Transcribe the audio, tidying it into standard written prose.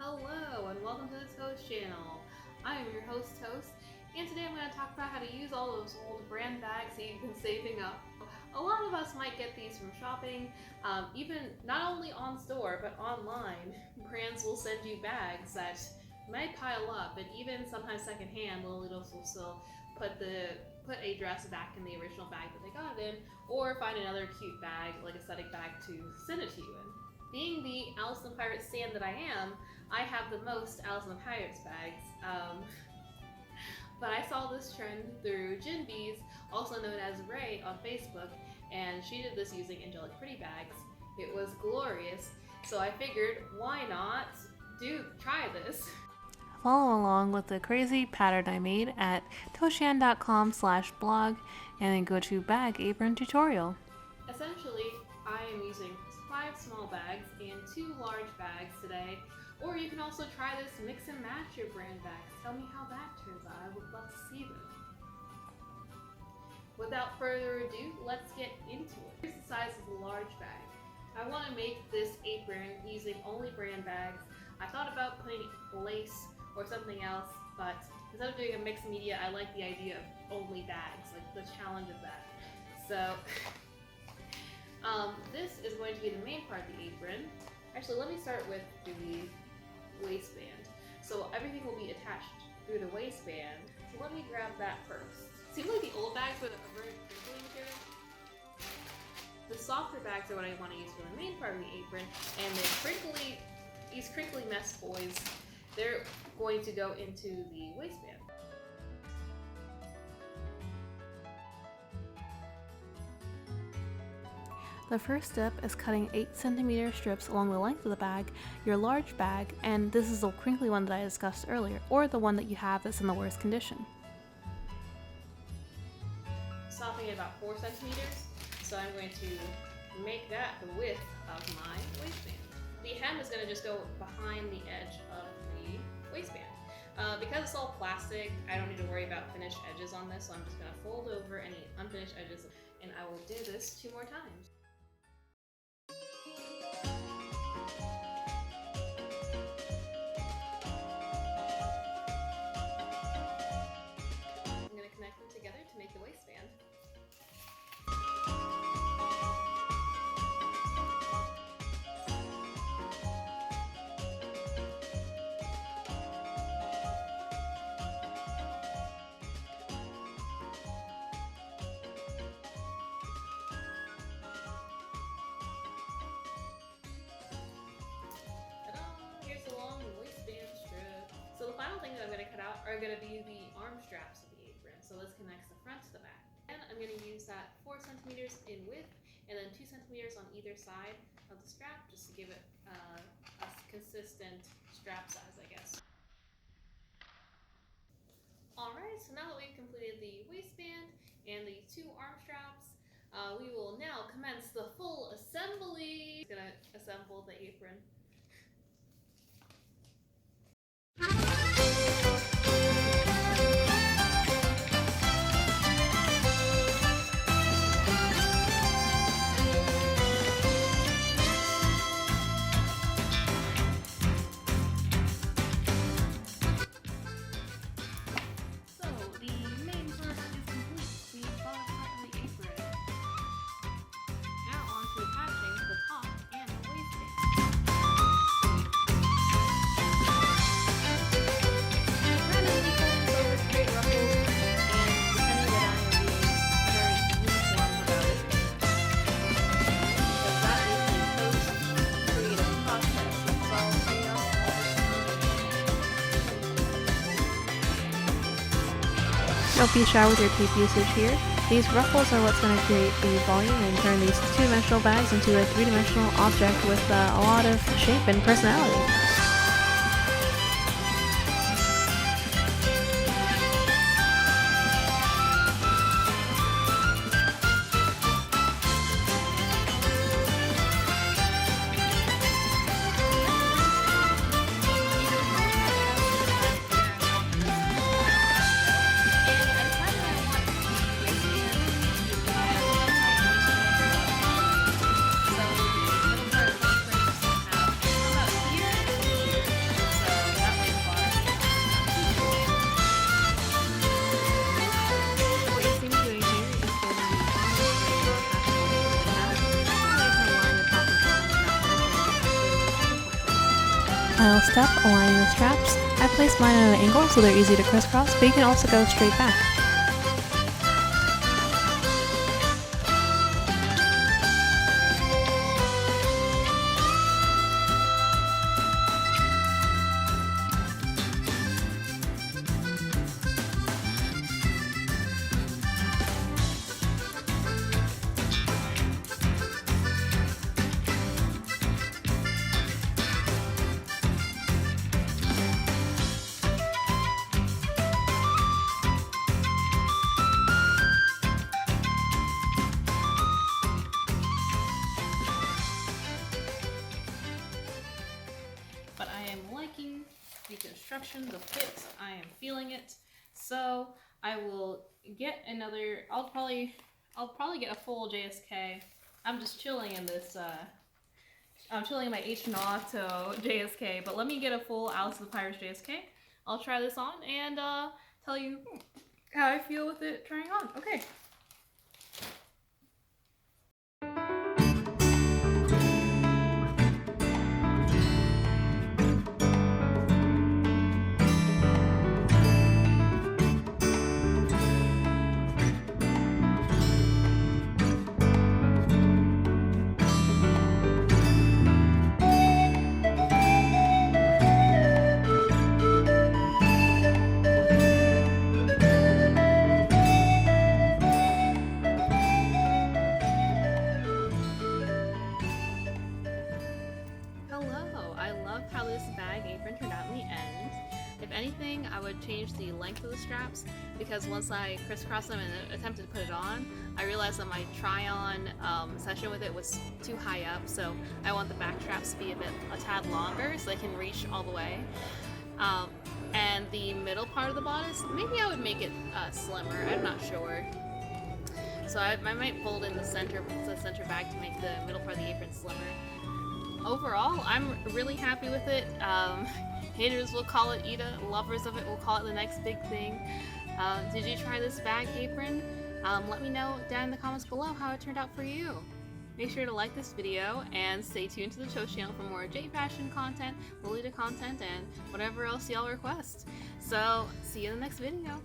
Hello and welcome to the Toast channel. I am your host Toast, and today I'm going to talk about how to use all those old brand bags that you've been saving up. A lot of us might get these from shopping, even not only on store but online. Brands will send you bags that might pile up, and even sometimes secondhand, Lilitos will still put a dress back in the original bag that they got it in, or find another cute bag, like aesthetic bag, to send it to you in. Being the Alice in the Pirates stan that I am, I have the most Alice in the Pirates bags. But I saw this trend through Gin Bees, also known as Ray, on Facebook, and she did this using angelic pretty bags. It was glorious, so I figured, why not try this? Follow along with the crazy pattern I made at toastchan.com/blog and then go to bag apron tutorial. Essentially, I am using 5 small bags and 2 large bags today, or you can also try this mix and match your brand bags. Tell me how that turns out. I would love to see them. Without further ado, let's get into it. Here's the size of the large bag. I want to make this apron using only brand bags. I thought about putting lace or something else, but instead of doing a mixed media, I like the idea of only bags, like the challenge of that. So this is going to be the main part of the apron. Actually, let me start with the waistband. So everything will be attached through the waistband. So let me grab that first. Seems like the old bags were a very crinkly material. The softer bags are what I want to use for the main part of the apron, and these crinkly mess boys, they're going to go into the waistband. The first step is cutting 8cm strips along the length of the bag, your large bag, and this is the crinkly one that I discussed earlier, or the one that you have that's in the worst condition. Stopping at about 4 centimeters, so I'm going to make that the width of my waistband. The hem is going to just go behind the edge of the waistband. Because it's all plastic, I don't need to worry about finished edges on this, so I'm just going to fold over any unfinished edges, and I will do this 2 more times. I'm going to connect them together to make the waistband. So the final thing that I'm going to cut out are going to be the arm straps of the apron. So this connects the front to the back. And I'm going to use that 4 centimeters in width and then 2 centimeters on either side of the strap, just to give it a consistent strap size, I guess. Alright, so now that we've completed the waistband and the 2 arm straps, we will now commence the full assembly. I'm going to assemble the apron. Don't be shy with your tape usage here. These ruffles are what's going to create the volume and turn these 2-dimensional bags into a 3-dimensional object with a lot of shape and personality. final step, aligning the straps. I placed mine at an angle so they're easy to crisscross, but you can also go straight back. But I am liking the construction, the fit. I am feeling it. So I will get another. I'll probably get a full JSK. I'm just chilling in this. I'm chilling in my H Nauto JSK. But let me get a full Alice of the Pirates JSK. I'll try this on and tell you how I feel with it trying on. Okay. Hello, I love how this bag apron turned out in the end. If anything, I would change the length of the straps because once I crisscrossed them and attempted to put it on, I realized that my try-on session with it was too high up, so I want the back straps to be a tad longer so they can reach all the way. And the middle part of the bodice, maybe I would make it slimmer, I'm not sure. So I might fold in the center bag to make the middle part of the apron slimmer. Overall, I'm really happy with it. Haters will call it Ida, lovers of it will call it the next big thing. Did you try this bag apron? Let me know down in the comments below how it turned out for you. Make sure to like this video and stay tuned to the Toast channel for more J fashion content, Lolita content, and whatever else y'all request. So, see you in the next video.